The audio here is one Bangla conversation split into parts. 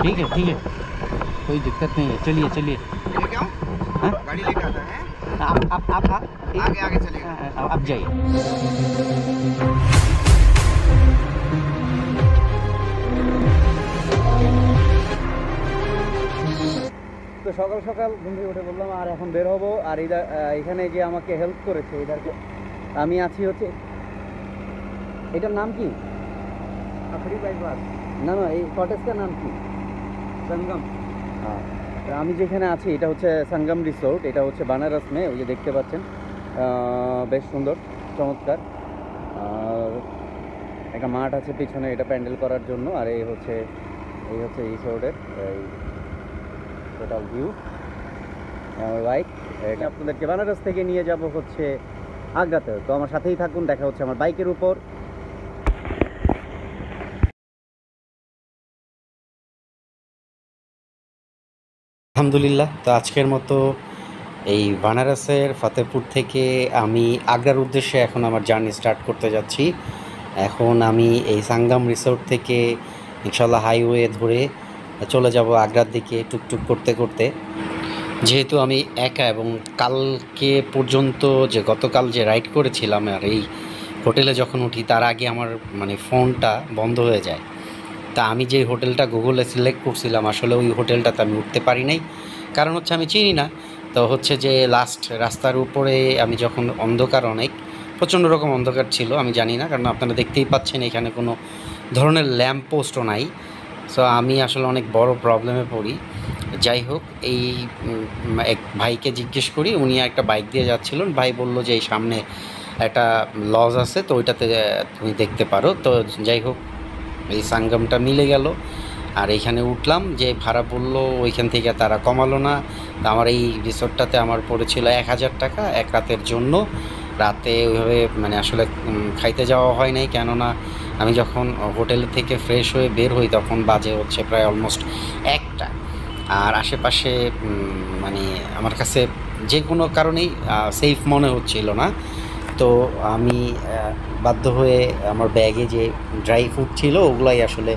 ठीक है, कोई दिक्कत नहीं है, चलिए चलिए। लेके आऊं? हाँ? गाड़ी लेके आता है? आप आगे आगे चलेगा। आप जाइए। তো সকাল সকাল ঘুম থেকে উঠে বললাম আর এখন বের হবো। আর এখানে যে আমাকে হেল্প করেছে এদেরকে, আমি আছি হচ্ছে, এটার নাম কি? আফরি বাইপাস। না না, এই কটেজটার নাম কি? সঙ্গম। হ্যাঁ, আমি যেখানে আছি এটা হচ্ছে সঙ্গম রিসোর্ট। এটা হচ্ছে বানারস মে, ওই যে দেখতে পাচ্ছেন, বেশ সুন্দর চমৎকার। আর একটা মাঠ আছে পিছনে, এটা প্যান্ডেল করার জন্য। আর এই হচ্ছে রিসোর্টের এই টোটাল ভিউ। আমার বাইক, এটা আপনাদেরকে বানারস থেকে নিয়ে যাব হচ্ছে আগ্রাতে। তো আমার সাথেই থাকুন, দেখা হচ্ছে আমার বাইকের উপর। আলহামদুলিল্লাহ, তো আজকের মতো এই বানারসের ফতেহপুর থেকে আমি আগ্রার উদ্দেশ্যে এখন আমার জার্নি স্টার্ট করতে যাচ্ছি। এখন আমি এই সাঙ্গাম রিসোর্ট থেকে ইনশাল্লাহ হাইওয়ে ধরে চলে যাব আগ্রার দিকে টুকটুক করতে করতে। যেহেতু আমি একা, এবং কালকে পর্যন্ত যে গতকাল যে রাইড করেছিলাম আর এই হোটেলে যখন উঠি তার আগে আমার ফোনটা বন্ধ হয়ে যায়। তা আমি যে হোটেলটা গুগলে সিলেক্ট করছিলাম আসলে ওই হোটেলটাতে আমি উঠতে পারি নাই, কারণ হচ্ছে আমি চিনি না। তো হচ্ছে যে লাস্ট রাস্তার উপরে আমি যখন অন্ধকার, অনেক প্রচণ্ড রকম অন্ধকার ছিল, আমি জানি না, কারণ আপনারা দেখতেই পাচ্ছেন এখানে কোনো ধরনের ল্যাম্প পোস্টও নাই। সো আমি আসলে অনেক বড় প্রবলেমে পড়ি। যাই হোক, এই এক ভাইকে জিজ্ঞেস করি, উনি একটা বাইক দিয়ে যাচ্ছিলেন। ভাই বলল যে এই সামনে একটা লজ আছে, তো ওইটাতে তুমি দেখতে পারো। তো যাই হোক, এই সাঙ্গমটা মিলে গেল। আর এইখানে উঠলাম, যে ভাড়া বললো ওইখান থেকে তারা কমালো না। তো আমার এই রিসোর্টটাতে আমার পড়েছিল 1000 টাকা এক রাতের জন্য। রাতে ওইভাবে আসলে খাইতে যাওয়া হয় নাই, কেননা আমি যখন হোটেল থেকে ফ্রেশ হয়ে বের হই তখন বাজে হচ্ছে প্রায় অলমোস্ট 1টা। আর আশেপাশে আমার কাছে যে কোনো কারণেই সেফ মনে হচ্ছিল না। তো আমি বাধ্য হয়ে আমার ব্যাগে যে ড্রাই ফ্রুট ছিল ওগুলাই আসলে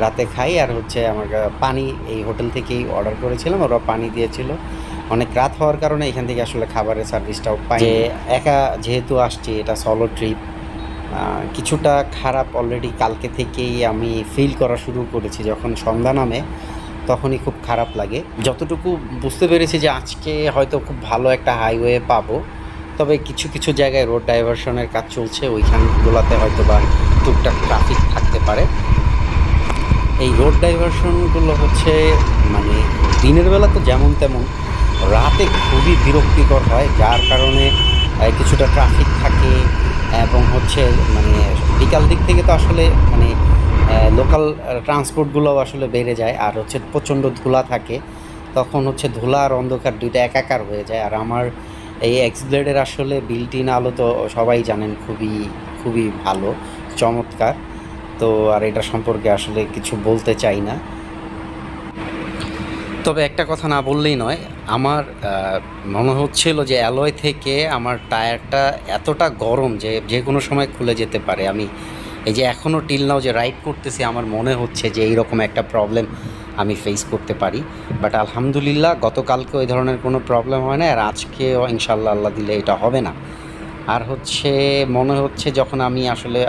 রাতে খাই। আর হচ্ছে আমার পানি এই হোটেল থেকেই অর্ডার করেছিলাম, ওরা পানি দিয়েছিল। অনেক রাত হওয়ার কারণে এখান থেকে আসলে খাবারের সার্ভিসটাও পাই। যে একা যেহেতু আসছি, এটা সলো ট্রিপ, কিছুটা খারাপ অলরেডি কালকে থেকেই আমি ফিল করা শুরু করেছি। যখন সন্ধ্যা নামে তখনই খুব খারাপ লাগে। যতটুকু বুঝতে পেরেছি যে আজকে হয়তো খুব ভালো একটা হাইওয়ে পাবো, তবে কিছু কিছু জায়গায় রোড ডাইভারশনের কাজ চলছে, ওইখানগুলোতে হয়তো বা টুকটাক ট্রাফিক থাকতে পারে। এই রোড ডাইভারশনগুলো হচ্ছে দিনের বেলা তো যেমন তেমন, রাতে খুবই বিরক্তিকর হয়, যার কারণে কিছুটা ট্রাফিক থাকে। এবং হচ্ছে বিকাল দিক থেকে তো আসলে লোকাল ট্রান্সপোর্টগুলোও আসলে বেড়ে যায়। আর হচ্ছে প্রচণ্ড ধুলা থাকে, তখন হচ্ছে ধুলা আর অন্ধকার দুইটা একাকার হয়ে যায়। আর আমার এই এক্সব্লেডের আসলে বিল্ট-ইন আলো তো সবাই জানেন খুবই খুবই ভালো, চমৎকার। তো আর এটা সম্পর্কে আসলে কিছু বলতে চাই না। তবে একটা কথা না বললেই নয়, আমার মনে হচ্ছিল যে অ্যালয় থেকে আমার টায়ারটা এতটা গরম যে যে কোনো সময় খুলে যেতে পারে। আমি এই যে এখনও টিল নাও যে রাইড করতেছি, আমার মনে হচ্ছে যে এইরকম একটা প্রবলেম আমি ফেস করতে পারি। বাট আলহামদুলিল্লাহ, গতকালকে ওই ধরনের কোনো প্রবলেম হয় না, আর আজকেও ইনশাল্লাহ আল্লাহ দিলে এটা হবে না। আর হচ্ছে মনে হচ্ছে যখন আমি আসলে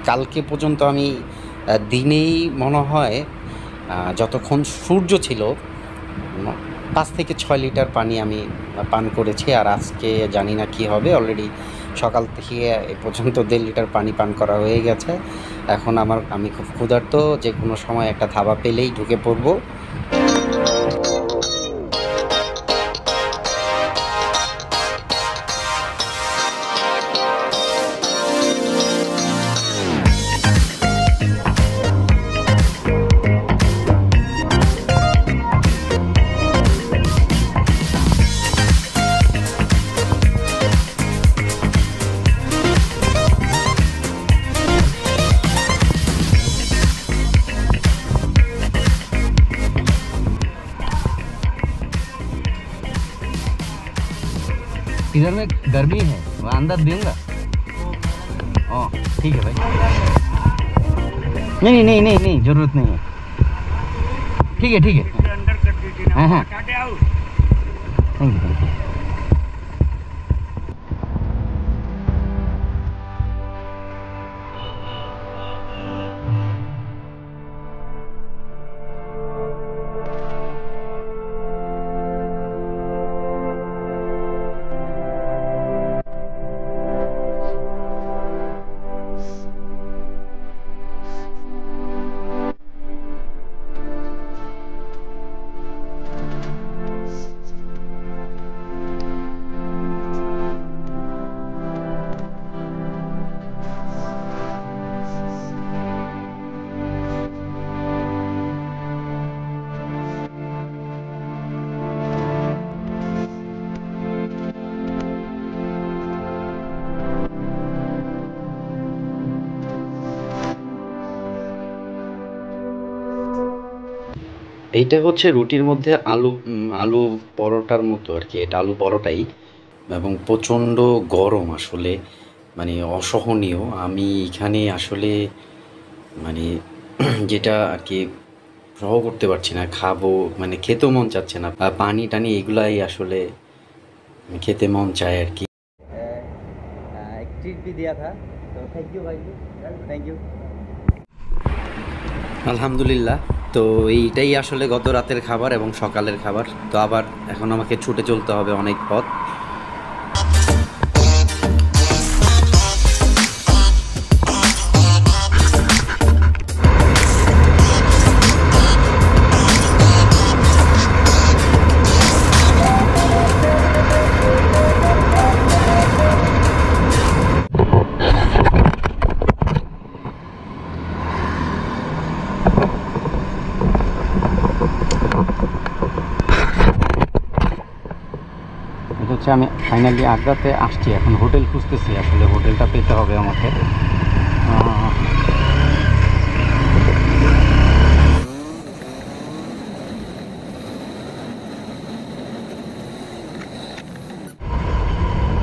কালকে পর্যন্ত আমি দিনেই মনে হয় যতক্ষণ সূর্য ছিল 5 থেকে 6 লিটার পানি আমি পান করেছি। আর আজকে জানি না কি হবে, অলরেডি সকাল থেকে এ পর্যন্ত 1.5 লিটার পানি পান করা হয়ে গেছে। এখন আমি খুব ক্ষুধার্ত, যে কোনো সময় একটা ধাবা পেলেই ঢুকে পড়বো। इधर में गर्मी है, वहाँ अंदर दूंगा। ठीक है भाई, नहीं नहीं नहीं नहीं नहीं, जरूरत नहीं है। ठीक है, ठीक है, अंदर कर दीजिए ना। हाँ, हाँ। टाटे आओ। Thank you, thank you. এইটা হচ্ছে রুটির মধ্যে আলু পরোটার মতো আর কি, এটা আলু পরোটাই, এবং প্রচণ্ড গরম আসলে, মানে অসহনীয়। আমি এখানে আসলে মানে যেটা আর কি সহ করতে পারছি না, খাবো মানে খেতেও মন চাচ্ছে না, পানি টানি এগুলাই আসলে খেতে মন চায় আর কি। एक ट्रीट भी दिया था, तो थैंक यू भाई, थैंक यू। আলহামদুলিল্লাহ। তো এইটাই আসলে গত রাতের খাবার এবং সকালের খাবার। তো আবার এখন আমাকে ছুটে চলতে হবে অনেক পথ। এটা হচ্ছে আমি ফাইনালি আগ্রাতে আসছি, এখন হোটেল খুঁজতেছি, আসলে হোটেলটা পেতে হবে আমাকে।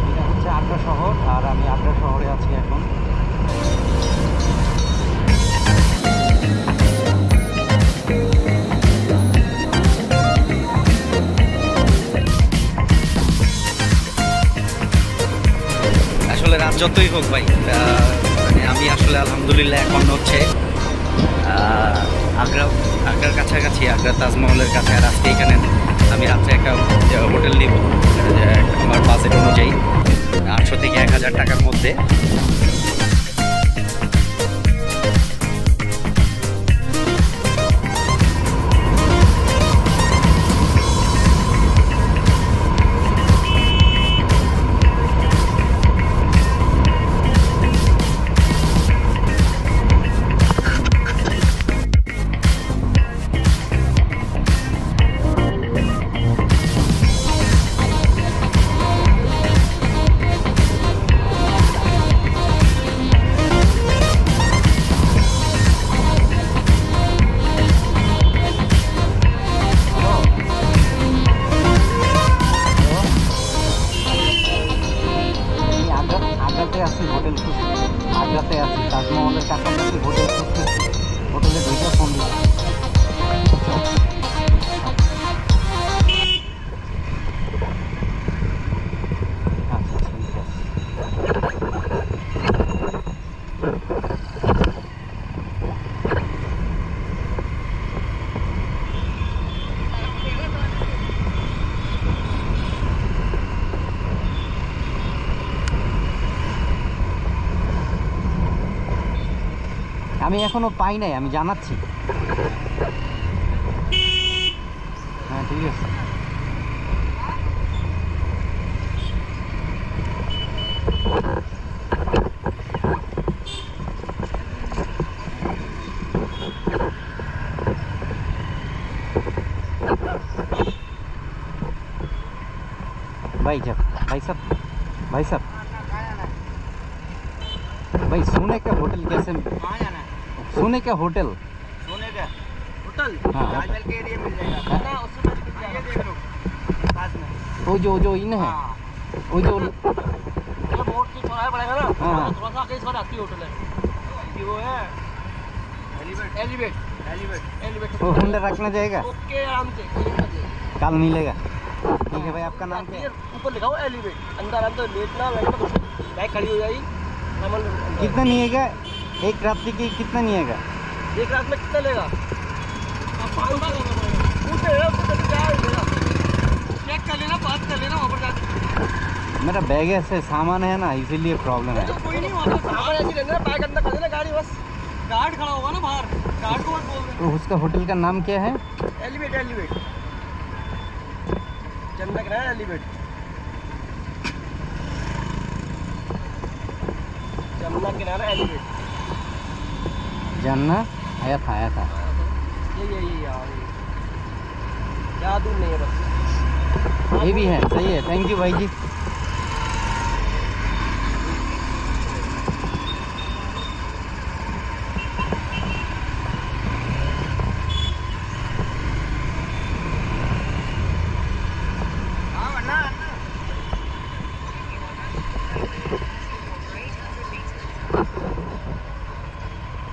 এটা হচ্ছে আগ্রা শহর, আর আমি আগ্রা শহরে আছি এখন। আসলে রাত যতই হোক ভাই, মানে আমি আসলে আলহামদুলিল্লাহ এখন হচ্ছে আগ্রার কাছাকাছি, আগ্রা তাজমহলের কাছে। আর আজকে এখানে আমি রাত্রে একটা হোটেল নিব আমার বাজেট অনুযায়ী, 800 থেকে 1000 টাকার মধ্যে। আগ্রাতে আছি, হোটেল খুঁজছি। আগ্রাতে আছি, তাজমহলের কাছাকাছি হোটেল খুঁজতেছি। হোটেলে দুইটা ফোন দিচ্ছি। আচ্ছা, ঠিক আছে। আমি এখনো পাই নাই, আমি জানাচ্ছি। হ্যাঁ, ঠিক আছে। भाई साहब, भाई साहब, भाई सोने का होटल कैसे? कहाँ जाना है? सोने का होटल? सोने का होटल हाँ। राजमहल के एरिया मिल जाएगा ना, उसमें ये देख लो पास में। वो जो इन है, हाँ, वो जो ये बोर्ड से चौराहे पड़ेगा ना, हाँ। थोड़ा सा आगे इसका रास्ती होटल है, ये वो है एलिवेट। एलिवेट वो होंडा रखना जाएगा, ओके आराम से कोई दिक्कत नहीं। काल मिलेगा। ठीक है भाई, आपका नाम क्या है? ऊपर लिखा हुआ एलिवेट, अंदर आराम से लेटना बैठना कुछ नहीं। बाइक खड़ी हो जाएगी सामान अंदर। कितना निएगा एक रात्रि की, कितना निएगा? एक रात में कितना लेगा? आप 500 पूछे रहे हो उससे पहले क्या लेगा? चेक कर लेना, बात कर लेना वहाँ पर जाके। मेरा बैग ऐसे सामान है ना, इसीलिए प्रॉब्लम है। तो कोई नहीं, वहाँ पर सामान ऐसे रहना, बाइक अंदर कर देना गाड़ी बस। गार्ड खड़ा होगा ना बाहर, गार्ड को मत बोल रहे। तो उसका होटल का नाम क्या है? एलिवेट एलिवेट चंदक रहा है एलिवेट, जमुना किनारा एलिवेट। जानना आया था ये यार ज़्यादा दूर नहीं है बस। ये भी है, सही है। थैंक यू भाई जी।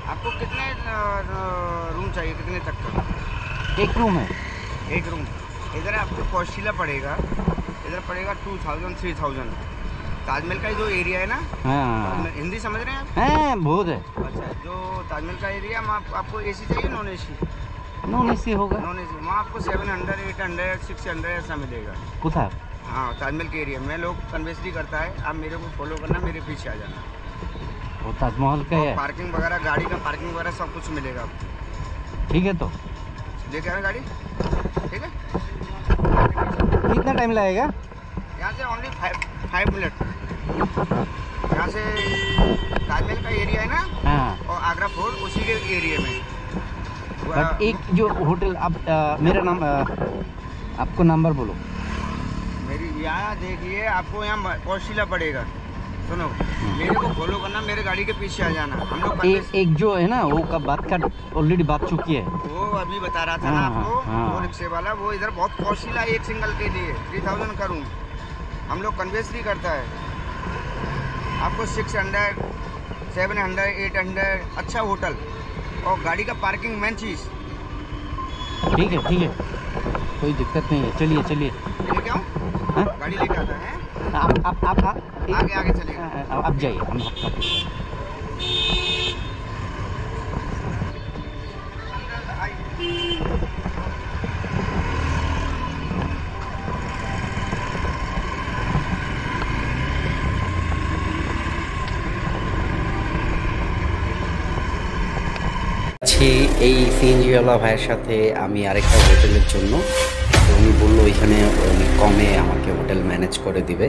आपको कितने रूम चाहिए, कितने तक का? एक रूम है। एक रूम इधर आपको कौशिला पड़ेगा, इधर पड़ेगा 2000 3000। ताजमहल का जो एरिया है ना, हाँ हिंदी समझ रहे हैं आप? हैं, बहुत है। अच्छा, जो ताजमहल का एरिया में आपको एसी चाहिए नॉन एसी? नॉन एसी होगा। नॉन एसी वहाँ आपको 700 800 600 ऐसा मिलेगा। कुथा? हाँ, ताजमहल के एरिया में लोग कन्वेंसरी करता है। आप मेरे को फॉलो करना, मेरे पीछे आ जाना। वो ताजमहल का है। पार्किंग वगैरह, गाड़ी का पार्किंग वगैरह सब कुछ मिलेगा आपको। ठीक है, तो लेके आए गाड़ी, ठीक है? कितना टाइम लगेगा? यहाँ से ओनली 5 मिनट। यहाँ से ताजमहल का एरिया है ना, हाँ, और आगरा फोर्ट उसी के एरिया में। बट एक जो होटल आप मेरा नाम आपको नंबर बोलो। मेरी यहाँ देखिए, आपको यहाँ कौशिला पड़ेगा। सुनो, मेरे को फॉलो करना, मेरे गाड़ी के पीछे आ जाना। हम लोग एक जो है ना, वो का बात का ऑलरेडी बात चुकी है। वो अभी बता रहा था ना हाँ, आपको, हाँ। वो रिक्शे वाला, वो इधर बहुत कौशिला है, एक सिंगल के लिए 3000 का रूम। हम लोग कन्वेंसरी करता है आपको 600 700 800 अच्छा होटल और गाड़ी का पार्किंग मेन चीज़। ठीक है, कोई दिक्कत नहीं है। चलिए लेके आऊँ? हाँ? गाड़ी लेके आता है। आप आगे चलेगा। आप जाइए। हम এই সিএনজিওয়ালা ভাইয়ের সাথে আমি আরেকটা হোটেলের জন্য, তো উনি বললো ওইখানে উনি কমে আমাকে হোটেল ম্যানেজ করে দিবে।